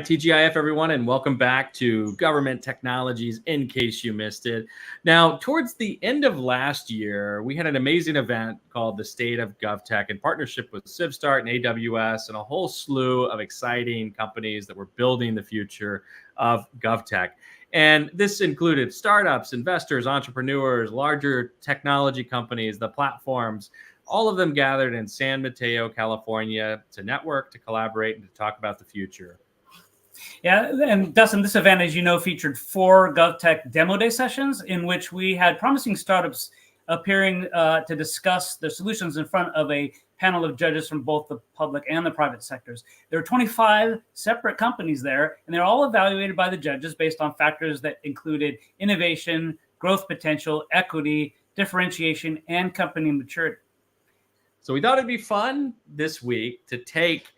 right, TGIF everyone, and welcome back to Government Technologies in case you missed it. Now, towards the end of last year, we had an amazing event called the State of GovTech in partnership with CivStart and AWS and a whole slew of exciting companies that were building the future of GovTech. And this included startups, investors, entrepreneurs, larger technology companies, the platforms, all of them gathered in San Mateo, California to network, to collaborate, and to talk about the future. Yeah, and Dustin, this event, as you know, featured 4 GovTech Demo Day sessions in which we had promising startups appearing to discuss their solutions in front of a panel of judges from both the public and the private sectors. There were 25 separate companies there, and they're all evaluated by the judges based on factors that included innovation, growth potential, equity, differentiation, and company maturity. So we thought it'd be fun this week to take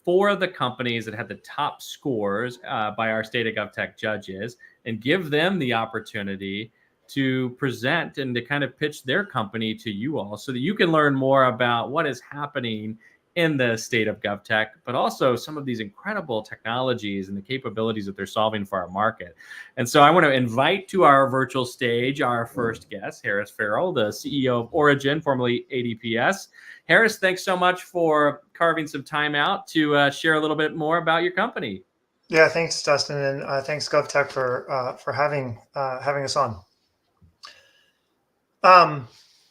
4 of the companies that had the top scores by our State of GovTech judges and give them the opportunity to present and to kind of pitch their company to you all so that you can learn more about what is happening in the State of GovTech, but also some of these incredible technologies and the capabilities that they're solving for our market. And so I want to invite to our virtual stage our first guest, Harris Farrell, the CEO of Orijin, formerly ADPS. Harris, thanks so much for carving some time out to share a little bit more about your company. Yeah, thanks, Dustin, and thanks GovTech for having us on.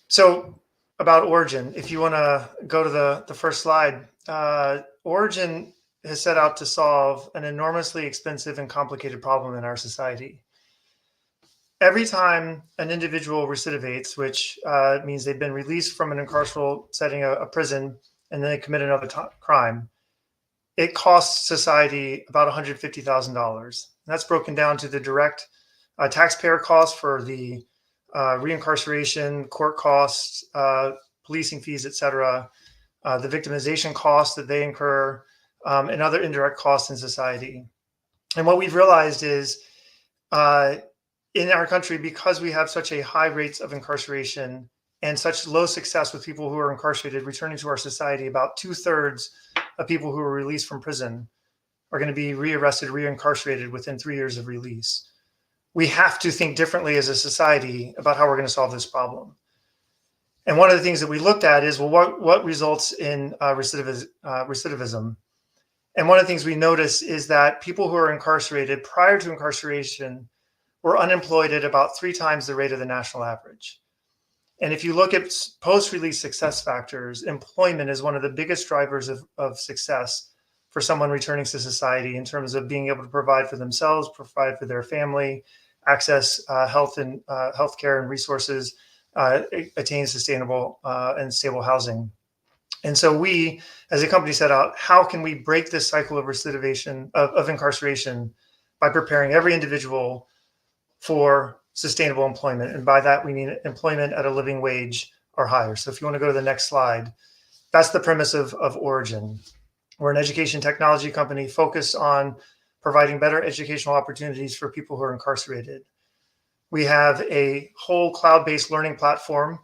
So about Orijin, if you want to go to the first slide, Orijin has set out to solve an enormously expensive and complicated problem in our society. Every time an individual recidivates, which means they've been released from an incarceral setting, a prison, and then they commit another crime, it costs society about $150,000. That's broken down to the direct taxpayer costs for the reincarceration, court costs, policing fees, etc., the victimization costs that they incur, and other indirect costs in society. And what we've realized is in our country, because we have such a high rates of incarceration and such low success with people who are incarcerated returning to our society, about 2/3 of people who are released from prison are going to be rearrested, reincarcerated within 3 years of release. We have to think differently as a society about how we're going to solve this problem. And one of the things that we looked at is, well, what results in recidivism? And one of the things we noticed is that people who are incarcerated prior to incarceration were unemployed at about 3 times the rate of the national average. And if you look at post-release success factors, employment is one of the biggest drivers of success for someone returning to society in terms of being able to provide for themselves, provide for their family, access health and healthcare and resources, attain sustainable and stable housing. And so we, as a company, set out, how can we break this cycle of recidivation, of incarceration, by preparing every individual for sustainable employment. And by that, we mean employment at a living wage or higher. So if you want to go to the next slide, that's the premise of Orijin. We're an education technology company focused on providing better educational opportunities for people who are incarcerated. We have a whole cloud-based learning platform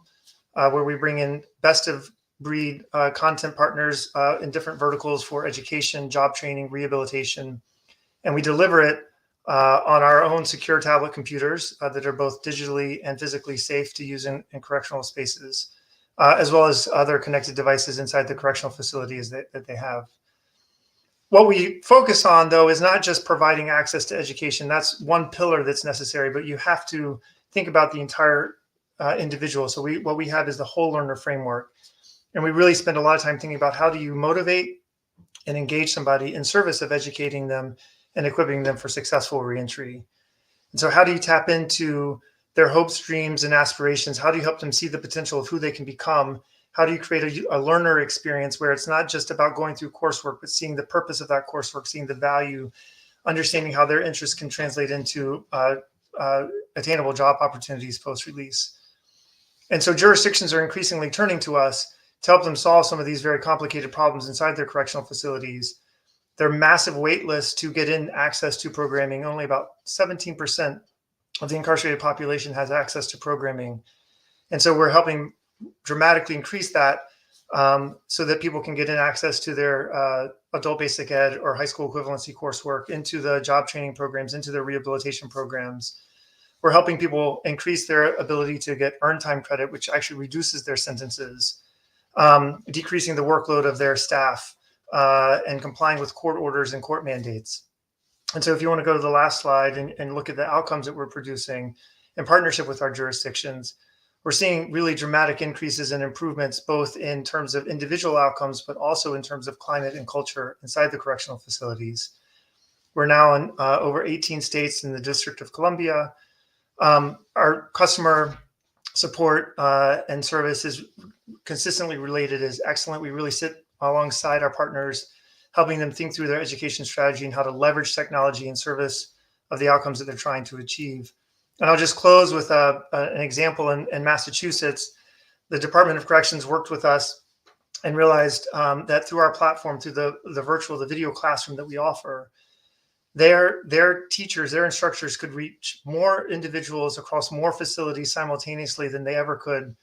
where we bring in best of breed content partners in different verticals for education, job training, rehabilitation. And we deliver it on our own secure tablet computers that are both digitally and physically safe to use in correctional spaces, as well as other connected devices inside the correctional facilities that they have. What we focus on, though, is not just providing access to education. That's one pillar that's necessary, but you have to think about the entire individual. So what we have is the whole learner framework. And we really spend a lot of time thinking about how do you motivate and engage somebody in service of educating them and equipping them for successful reentry. And so how do you tap into their hopes, dreams, and aspirations? How do you help them see the potential of who they can become? How do you create a learner experience where it's not just about going through coursework, but seeing the purpose of that coursework, seeing the value, understanding how their interests can translate into attainable job opportunities post-release? And so jurisdictions are increasingly turning to us to help them solve some of these very complicated problems inside their correctional facilities. There are massive wait lists to get in access to programming. Only about 17% of the incarcerated population has access to programming. And so we're helping dramatically increase that so that people can get in access to their adult basic ed or high school equivalency coursework, into the job training programs, into their rehabilitation programs. We're helping people increase their ability to get earned time credit, which actually reduces their sentences, decreasing the workload of their staff, and complying with court orders and court mandates. And so if you want to go to the last slide and look at the outcomes that we're producing in partnership with our jurisdictions, we're seeing really dramatic increases and improvements, both in terms of individual outcomes, but also in terms of climate and culture inside the correctional facilities. We're now in over 18 states in the District of Columbia. Our customer support and service is consistently related as excellent. We really sit alongside our partners, helping them think through their education strategy and how to leverage technology in service of the outcomes that they're trying to achieve. And I'll just close with an example in Massachusetts. The Department of Corrections worked with us and realized that through our platform, through the video classroom that we offer, their teachers, their instructors could reach more individuals across more facilities simultaneously than they ever could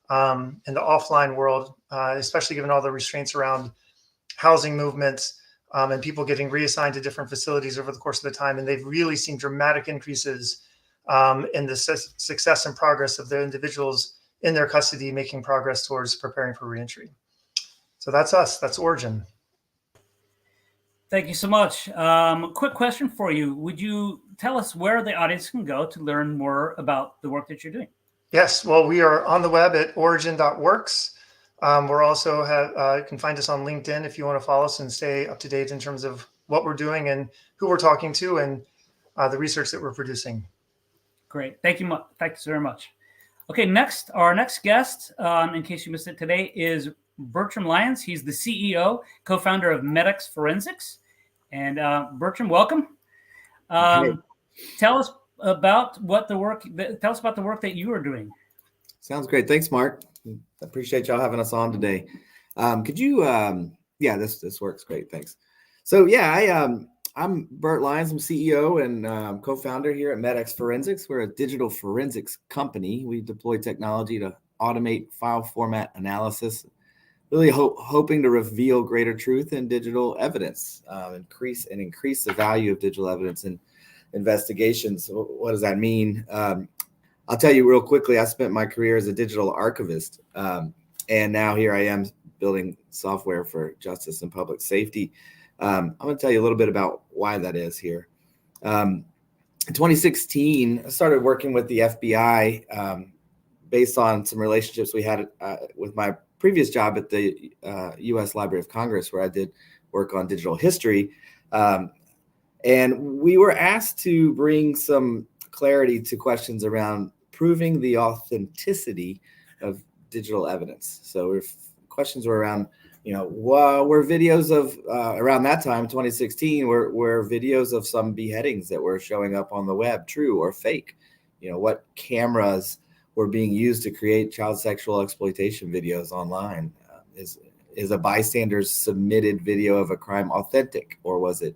in the offline world, especially given all the restraints around housing movements and people getting reassigned to different facilities over the course of the time. And they've really seen dramatic increases in the success and progress of the individuals in their custody, making progress towards preparing for reentry. So that's us. That's Orijin. Thank you so much. Quick question for you. Would you tell us where the audience can go to learn more about the work that you're doing? Yes. Well, we are on the web at orijin.works. We're also you can find us on LinkedIn if you want to follow us and stay up to date in terms of what we're doing and who we're talking to and the research that we're producing. Great. Thank you. Thanks very much. Okay, our next guest, in case you missed it today, is Bertram Lyons. He's the CEO, co-founder of MedEx Forensics. And Bertram, welcome. Tell us about the work that you are doing. Sounds great. Thanks, Mark. I appreciate y'all having us on today. Could you, this works great. Thanks. So I'm Bert Lyons. I'm CEO and co-founder here at MedEx Forensics. We're a digital forensics company. We deploy technology to automate file format analysis, really hoping to reveal greater truth in digital evidence, increase the value of digital evidence in investigations. So what does that mean? I'll tell you real quickly. I spent my career as a digital archivist, and now here I am building software for justice and public safety. I'm going to tell you a little bit about why that is here. In 2016, I started working with the FBI based on some relationships we had with my previous job at the U.S. Library of Congress, where I did work on digital history. And we were asked to bring some clarity to questions around proving the authenticity of digital evidence. So questions were around, were videos of around that time, 2016, were videos of some beheadings that were showing up on the web true or fake? What cameras were being used to create child sexual exploitation videos online? Is a bystander's submitted video of a crime authentic, or was it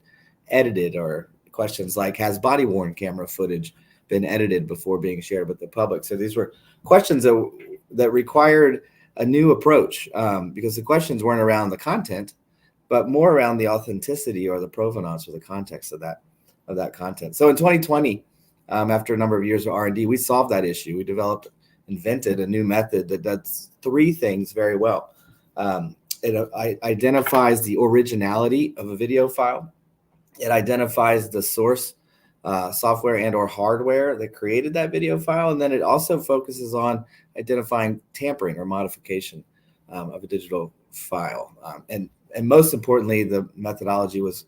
edited? Or questions like, has body worn camera footage been edited before being shared with the public? So these were questions that required a new approach, because the questions weren't around the content, but more around the authenticity or the provenance or the context of that content. So in 2020, after a number of years of R&D, we solved that issue. We invented a new method that does three things very well. It identifies the originality of a video file. It identifies the source software and or hardware that created that video file. And then it also focuses on identifying tampering or modification of a digital file. And most importantly, the methodology was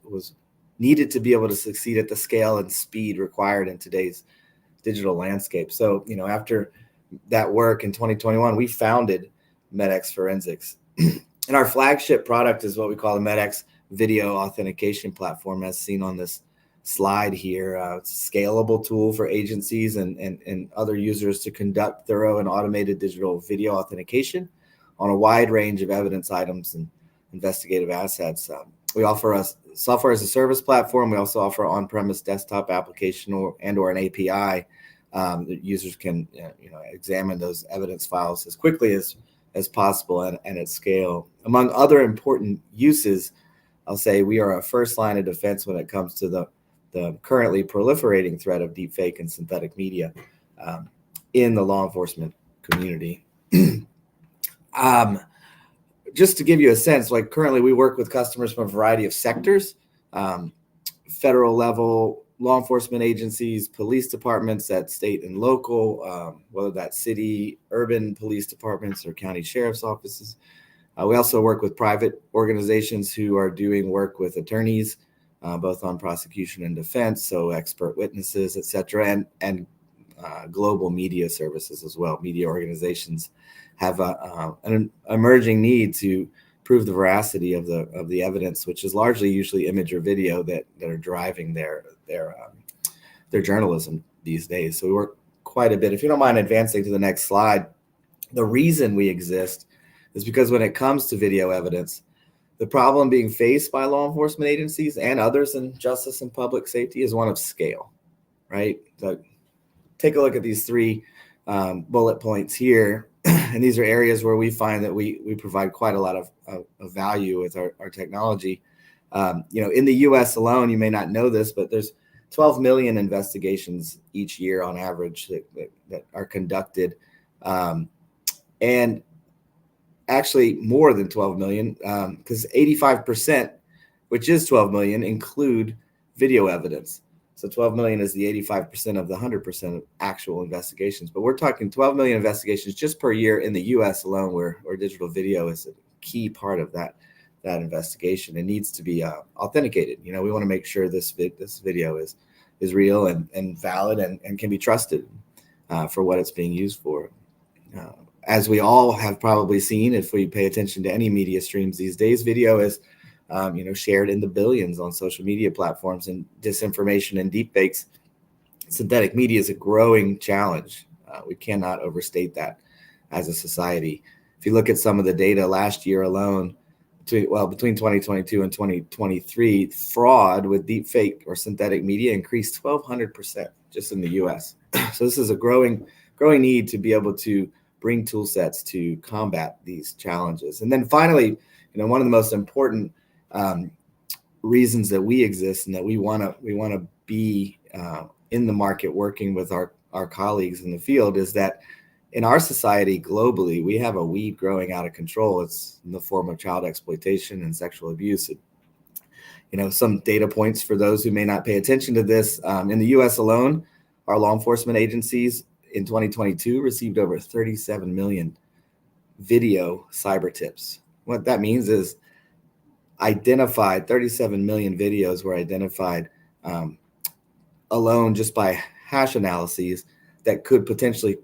needed to be able to succeed at the scale and speed required in today's digital landscape. So, after that work in 2021, we founded MedEx Forensics. And our flagship product is what we call the MedEx Video Authentication Platform, as seen on this slide here. It's a scalable tool for agencies and other users to conduct thorough and automated digital video authentication on a wide range of evidence items and investigative assets. We offer a software as a service platform. We also offer on-premise desktop application or an API that users can examine those evidence files as quickly as as possible and at scale. Among other important uses, I'll say we are a first line of defense when it comes to the currently proliferating threat of deepfake and synthetic media in the law enforcement community. Just to give you a sense, like currently we work with customers from a variety of sectors, federal level, law enforcement agencies, police departments at state and local, whether that's city, urban police departments or county sheriff's offices. We also work with private organizations who are doing work with attorneys, both on prosecution and defense, so expert witnesses, et cetera, and global media services as well. Media organizations have an emerging need to prove the veracity of the evidence, which is largely usually image or video that are driving their journalism these days. So we work quite a bit. If you don't mind advancing to the next slide, the reason we exist is because when it comes to video evidence, the problem being faced by law enforcement agencies and others in justice and public safety is one of scale, right? So take a look at these three bullet points here. And these are areas where we find that we provide quite a lot of value with our technology. In the US alone, you may not know this, but there's 12 million investigations each year on average that are conducted. And actually more than 12 million, because 85%, which is 12 million, include video evidence. So 12 million is the 85% of the 100% of actual investigations. But we're talking 12 million investigations just per year in the US alone, where digital video is a key part of that investigation. It needs to be authenticated. We want to make sure this video is real and valid and can be trusted for what it's being used for. As we all have probably seen, if we pay attention to any media streams these days, video is shared in the billions on social media platforms, and disinformation and deepfakes. Synthetic media is a growing challenge. We cannot overstate that as a society. If you look at some of the data last year alone, between 2022 and 2023, fraud with deepfake or synthetic media increased 1,200% just in the US. So this is a growing need to be able to bring tool sets to combat these challenges. And then finally, one of the most important reasons that we exist and that we want to be in the market working with our colleagues in the field is that in our society globally, we have a weed growing out of control. It's in the form of child exploitation and sexual abuse. Some data points for those who may not pay attention to this. In the US alone, our law enforcement agencies in 2022 received over 37 million video cyber tips. What that means is 37 million videos were identified alone just by hash analyses that could potentially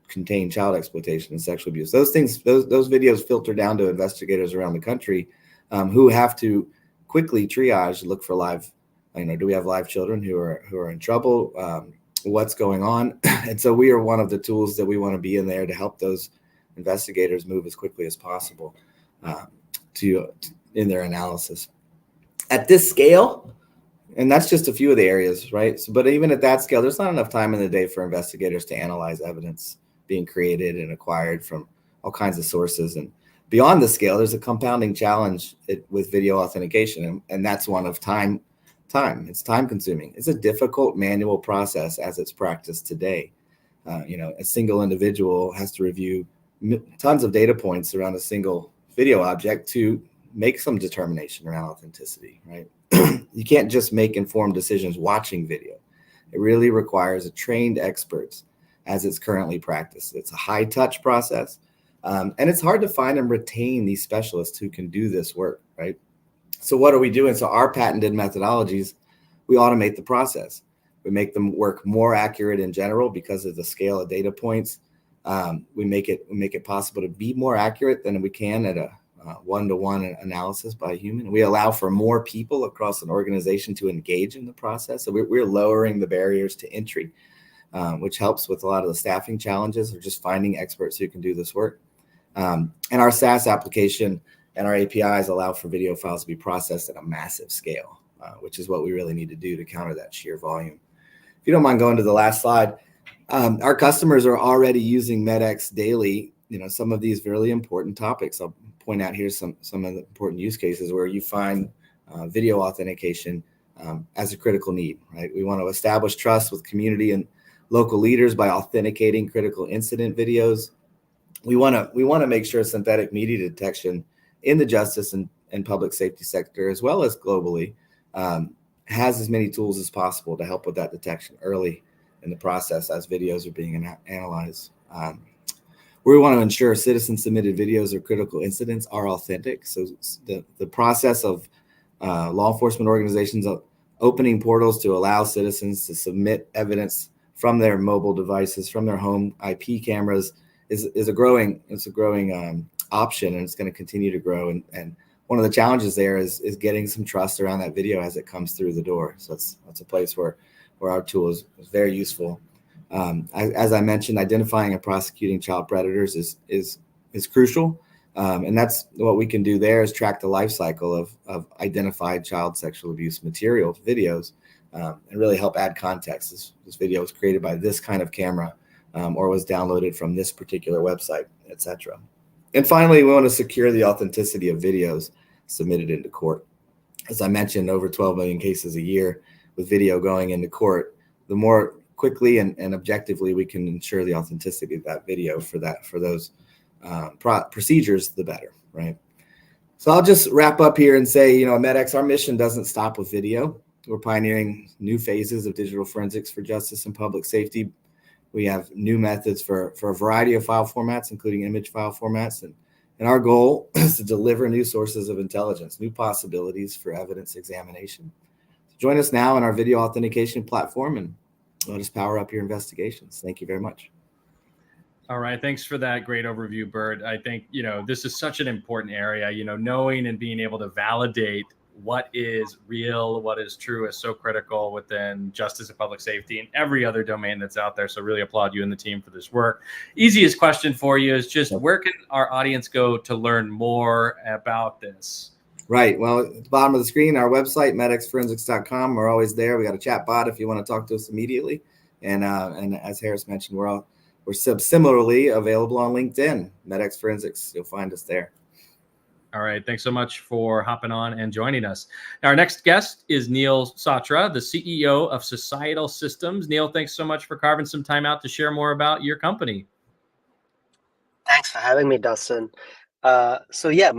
contain child exploitation and sexual abuse. Those videos filter down to investigators around the country who have to quickly triage, look for live, do we have live children who are in trouble? What's going on? And so we are one of the tools that we want to be in there to help those investigators move as quickly as possible in their analysis. At this scale, and that's just a few of the areas, right? But even at that scale, there's not enough time in the day for investigators to analyze evidence being created and acquired from all kinds of sources. And beyond the scale, there's a compounding challenge with video authentication, and that's one of time. It's time consuming. It's a difficult manual process as it's practiced today. A single individual has to review tons of data points around a single video object to make some determination around authenticity, right? You can't just make informed decisions watching video. It really requires a trained experts as it's currently practiced. It's a high touch process. And it's hard to find and retain these specialists who can do this work, right? So what are we doing? So our patented methodologies, we automate the process. We make them work more accurate in general because of the scale of data points. We make it possible to be more accurate than we can at a one-to-one analysis by a human. We allow for more people across an organization to engage in the process. So we're lowering the barriers to entry, which helps with a lot of the staffing challenges of just finding experts who can do this work. And our SaaS application and our APIs allow for video files to be processed at a massive scale, which is what we really need to do to counter that sheer volume. If you don't mind going to the last slide, our customers are already using MedEx daily some of these really important topics. I'll point out here some of the important use cases where you find video authentication as a critical need, right? We want to establish trust with community and local leaders by authenticating critical incident videos. We want to make sure synthetic media detection in the justice and public safety sector, as well as globally, has as many tools as possible to help with that detection early in the process as videos are being analyzed. We want to ensure citizen-submitted videos or critical incidents are authentic. So the process of law enforcement organizations opening portals to allow citizens to submit evidence from their mobile devices, from their home IP cameras, is a growing option, and it's going to continue to grow. And one of the challenges there is getting some trust around that video as it comes through the door. So that's a place where our tool is very useful. As I mentioned, identifying and prosecuting child predators is crucial. And that's what we can do there is track the life cycle of identified child sexual abuse material, videos, and really help add context. This video was created by this kind of camera or was downloaded from this particular website, etc. And finally, we want to secure the authenticity of videos submitted into court. As I mentioned, over 12 million cases a year with video going into court. The more quickly and objectively we can ensure the authenticity of that video for those procedures, the better, right? So I'll just wrap up here and say, at MedEx, our mission doesn't stop with video. We're pioneering new phases of digital forensics for justice and public safety. We have new methods for a variety of file formats, including image file formats. And our goal is to deliver new sources of intelligence, new possibilities for evidence examination. So join us now in our video authentication platform and let us power up your investigations. Thank you very much. All right. Thanks for that great overview, Bert. I think, this is such an important area, knowing and being able to validate what is real, what is true is so critical within justice and public safety and every other domain that's out there. So really applaud you and the team for this work. Easiest question for you is just where can our audience go to learn more about this? Right. Well, at the bottom of the screen, our website, medexforensics.com. We're always there. We got a chat bot if you want to talk to us immediately. And as Harris mentioned, we're similarly available on LinkedIn, MedEx Forensics. You'll find us there. All right. Thanks so much for hopping on and joining us. Now, our next guest is Neil Satra, the CEO of Societal Systems. Neil, thanks so much for carving some time out to share more about your company. Thanks for having me, Dustin. My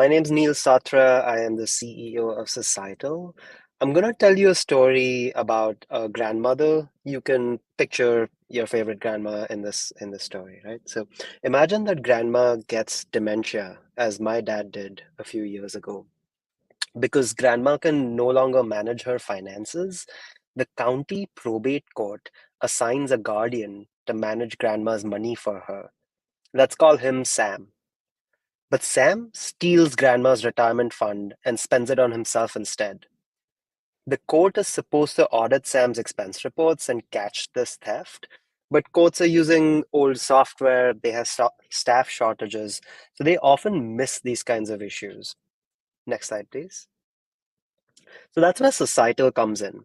name's Neil Satra. I am the CEO of Societal. I'm going to tell you a story about a grandmother. You can picture your favorite grandma in this story, right? So imagine that grandma gets dementia, as my dad did a few years ago. Because grandma can no longer manage her finances, the county probate court assigns a guardian to manage grandma's money for her. Let's call him Sam. But Sam steals grandma's retirement fund and spends it on himself instead. The court is supposed to audit Sam's expense reports and catch this theft, but courts are using old software, they have staff shortages, so they often miss these kinds of issues. Next slide, please. So that's where Societal comes in.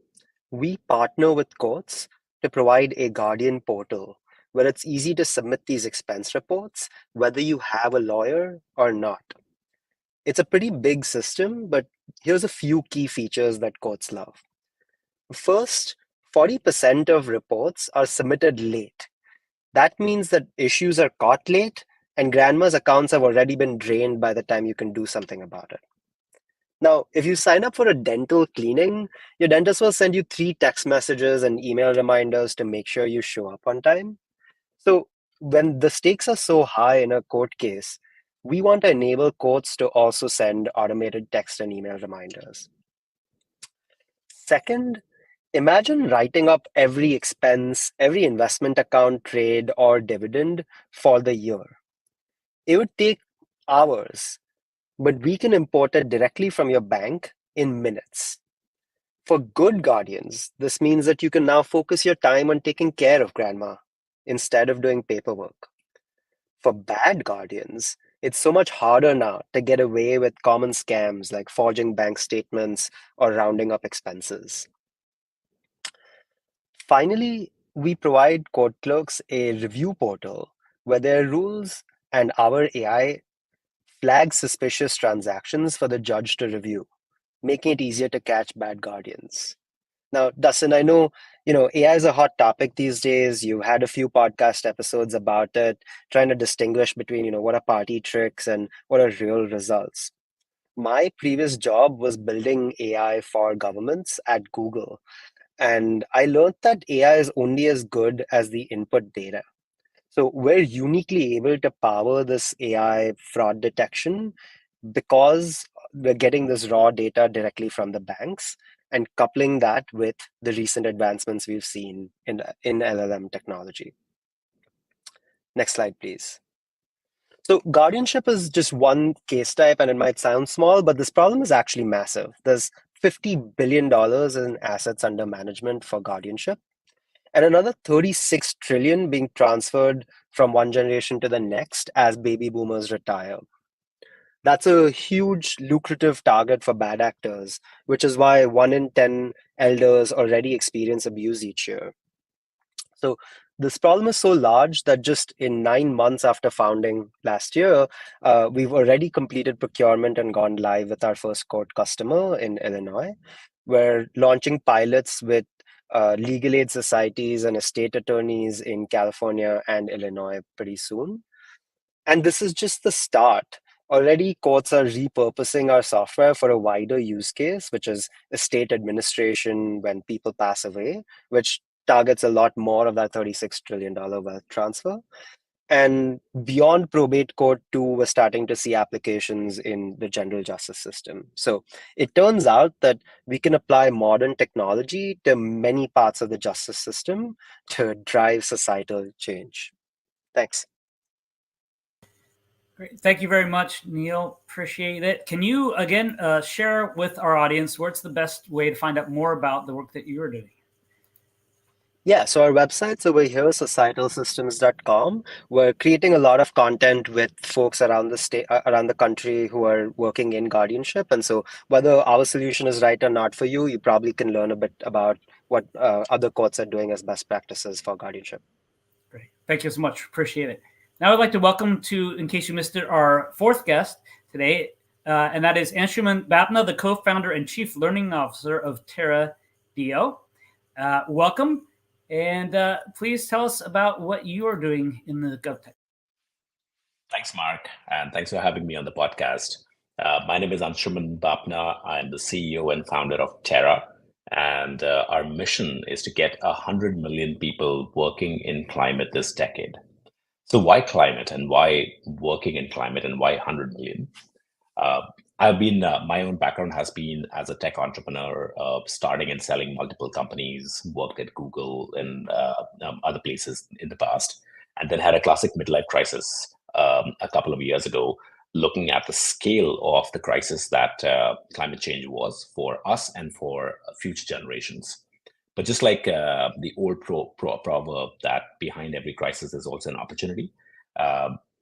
We partner with courts to provide a guardian portal where it's easy to submit these expense reports, whether you have a lawyer or not. It's a pretty big system, but here's a few key features that courts love. First, 40% of reports are submitted late. That means that issues are caught late and grandma's accounts have already been drained by the time you can do something about it. Now, if you sign up for a dental cleaning, your dentist will send you 3 text messages and email reminders to make sure you show up on time. So when the stakes are so high in a court case, we want to enable courts to also send automated text and email reminders. Second, imagine writing up every expense, every investment account, trade, or dividend for the year. It would take hours, but we can import it directly from your bank in minutes. For good guardians, this means that you can now focus your time on taking care of grandma instead of doing paperwork. For bad guardians, it's so much harder now to get away with common scams like forging bank statements or rounding up expenses. Finally, we provide court clerks a review portal where their rules and our AI flags suspicious transactions for the judge to review, making it easier to catch bad guardians. Now, Dustin, I know, AI is a hot topic these days. You've had a few podcast episodes about it, trying to distinguish between, what are party tricks and what are real results. My previous job was building AI for governments at Google. And I learned that AI is only as good as the input data. So we're uniquely able to power this AI fraud detection because we're getting this raw data directly from the banks and coupling that with the recent advancements we've seen in LLM technology. Next slide, please. So guardianship is just one case type, and it might sound small, but this problem is actually massive. There's $50 billion in assets under management for guardianship, and another 36 trillion being transferred from one generation to the next as baby boomers retire. That's a huge lucrative target for bad actors, which is why 1 in 10 elders already experience abuse each year. So this problem is so large that just in 9 months after founding last year, we've already completed procurement and gone live with our first court customer in Illinois. We're launching pilots with legal aid societies and estate attorneys in California and Illinois pretty soon. And this is just the start. Already, courts are repurposing our software for a wider use case, which is estate administration when people pass away, which targets a lot more of that $36 trillion wealth transfer. And beyond probate court too, we're starting to see applications in the general justice system. So it turns out that we can apply modern technology to many parts of the justice system to drive societal change. Thanks. Great. Thank you very much, Neil. Appreciate it. Can you, again, share with our audience what's the best way to find out more about the work that you're doing? Yeah, so our website's over here, societalsystems.com. We're creating a lot of content with folks around the state, around the country who are working in guardianship. And so whether our solution is right or not for you, you probably can learn a bit about what other courts are doing as best practices for guardianship. Great. Thank you so much. Appreciate it. Now I'd like to welcome to, in case you missed it, our fourth guest today, and that is Anshuman Bapna, the co-founder and chief learning officer of Terra.do. Welcome. And please tell us about what you are doing in the GovTech. Thanks, Mark, and thanks for having me on the podcast. My name is Anshuman Bapna. I'm the CEO and founder of Terra, and our mission is to get 100 million people working in climate this decade. So why climate, and why working in climate, and why 100 million? My own background has been as a tech entrepreneur, starting and selling multiple companies, worked at Google and other places in the past, and then had a classic midlife crisis a couple of years ago, looking at the scale of the crisis that climate change was for us and for future generations. But just like the old proverb that behind every crisis is also an opportunity,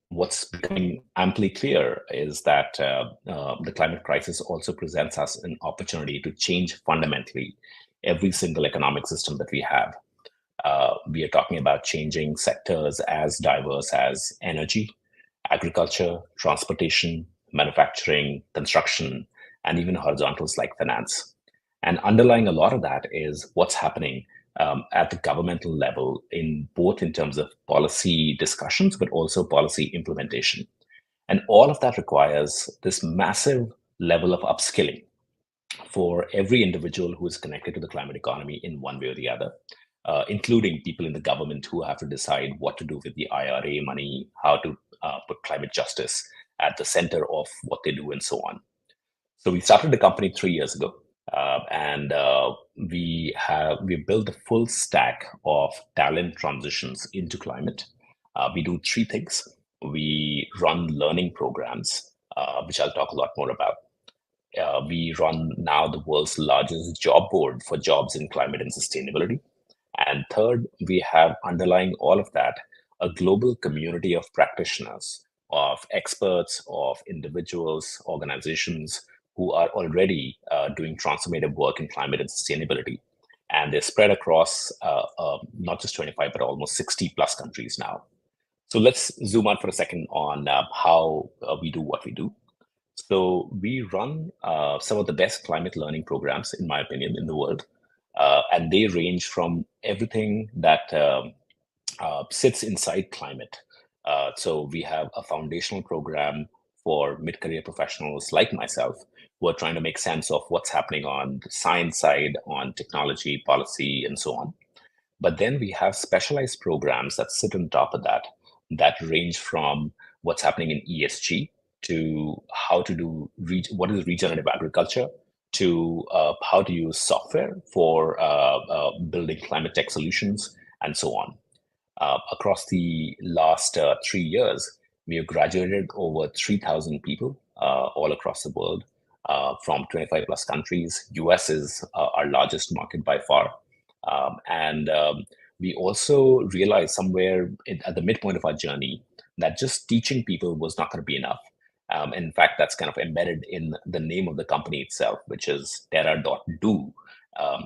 what's becoming amply clear is that the climate crisis also presents us an opportunity to change fundamentally every single economic system that we have. We are talking about changing sectors as diverse as energy, agriculture, transportation, manufacturing, construction, and even horizontals like finance. And underlying a lot of that is what's happening at the governmental level, in terms of policy discussions, but also policy implementation. And all of that requires this massive level of upskilling for every individual who is connected to the climate economy in one way or the other, including people in the government who have to decide what to do with the IRA money, how to put climate justice at the center of what they do, and so on. So we started the company 3 years ago. We built a full stack of talent transitions into climate. We do 3 things. We run learning programs, which I'll talk a lot more about. We run now the world's largest job board for jobs in climate and sustainability. And third, we have underlying all of that, a global community of practitioners, of experts, of individuals, organizations who are already doing transformative work in climate and sustainability. And they're spread across not just 25, but almost 60 plus countries now. So let's zoom out for a second on how we do what we do. So we run some of the best climate learning programs, in my opinion, in the world. And they range from everything that sits inside climate. So we have a foundational program for mid-career professionals like myself who are trying to make sense of what's happening on the science side, on technology, policy, and so on. But then we have specialized programs that sit on top of that, that range from what's happening in ESG to how to do what is regenerative agriculture to how to use software for building climate tech solutions and so on. Across the last 3 years, we have graduated over 3,000 people all across the world from 25 plus countries. US is our largest market by far. And we also realized somewhere at the midpoint of our journey that just teaching people was not going to be enough. In fact, that's kind of embedded in the name of the company itself, which is Terra.do,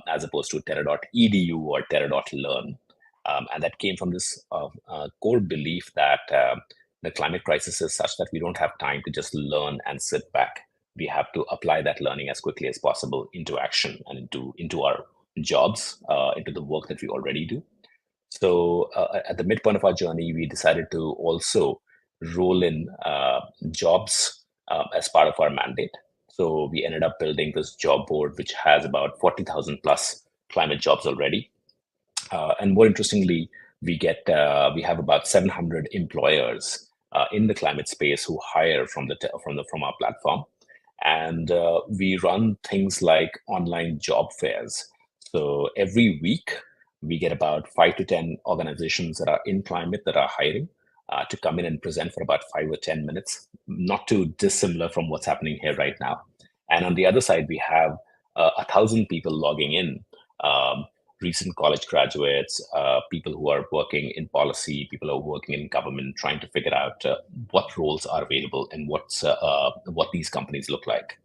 as opposed to Terra.edu or Terra.learn. And that came from this core belief that the climate crisis is such that we don't have time to just learn and sit back. We have to apply that learning as quickly as possible into action and into our jobs, into the work that we already do. So at the midpoint of our journey, we decided to also roll in jobs as part of our mandate. So we ended up building this job board, which has about 40,000 plus climate jobs already. And more interestingly, we have about 700 employers in the climate space who hire from our platform, and we run things like online job fairs. So every week we get about 5 to 10 organizations that are in climate that are hiring to come in and present for about 5 or 10 minutes, not too dissimilar from what's happening here right now. And on the other side, we have 1,000 people logging in. Recent college graduates, people who are working in policy, people who are working in government, trying to figure out what roles are available and what these companies look like.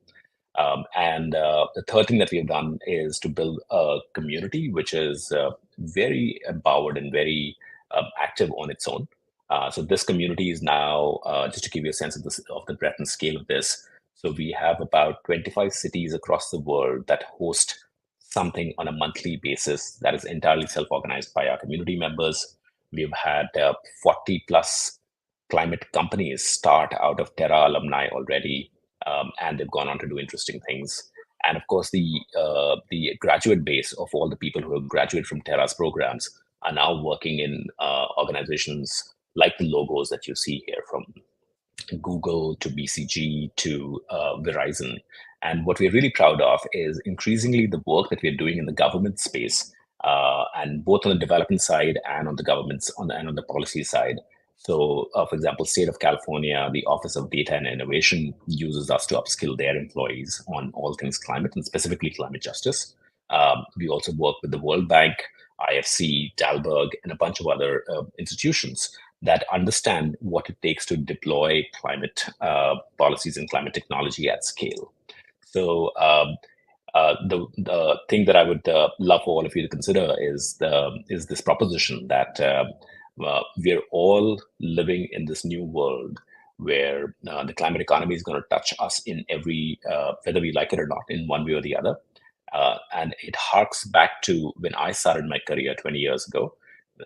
And the third thing that we have done is to build a community which is very empowered and very active on its own. So this community is now, just to give you a sense of the breadth and scale of this, so we have about 25 cities across the world that host something on a monthly basis that is entirely self-organized by our community members. We've had 40 plus climate companies start out of Terra alumni already, and they've gone on to do interesting things. And of course, the graduate base of all the people who have graduated from Terra's programs are now working in organizations like the logos that you see here, from Google to BCG to Verizon. And what we're really proud of is increasingly the work that we're doing in the government space, and both on the development side and on the government's on the policy side. So, for example, State of California, the Office of Data and Innovation uses us to upskill their employees on all things climate and specifically climate justice. We also work with the World Bank, IFC, Dalberg, and a bunch of other institutions that understand what it takes to deploy climate policies and climate technology at scale. So the thing that I would love for all of you to consider is this proposition that we're all living in this new world where the climate economy is going to touch us in every, whether we like it or not, in one way or the other. And it harks back to when I started my career 20 years ago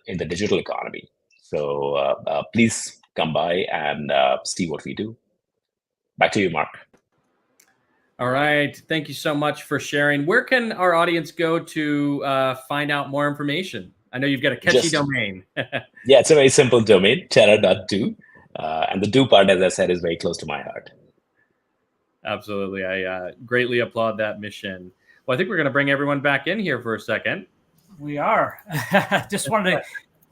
in the digital economy. So please come by and see what we do. Back to you, Mark. All right. Thank you so much for sharing. Where can our audience go to find out more information? I know you've got a catchy domain. Yeah, it's a very simple domain, Terra.do. And the do part, as I said, is very close to my heart. Absolutely. I greatly applaud that mission. Well, I think we're going to bring everyone back in here for a second. We are. Just wanted to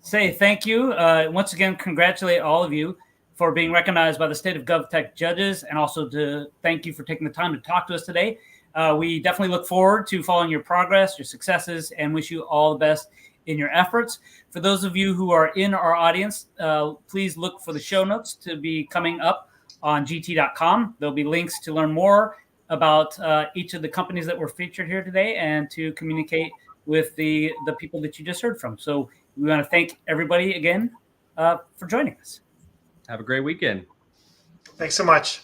say thank you. Once again, congratulate all of you for being recognized by the State of GovTech judges, and also to thank you for taking the time to talk to us today. We definitely look forward to following your progress, your successes, and wish you all the best in your efforts. For those of you who are in our audience, please look for the show notes to be coming up on gt.com. There'll be links to learn more about each of the companies that were featured here today and to communicate with the people that you just heard from. So we want to thank everybody again for joining us. Have a great weekend. Thanks so much.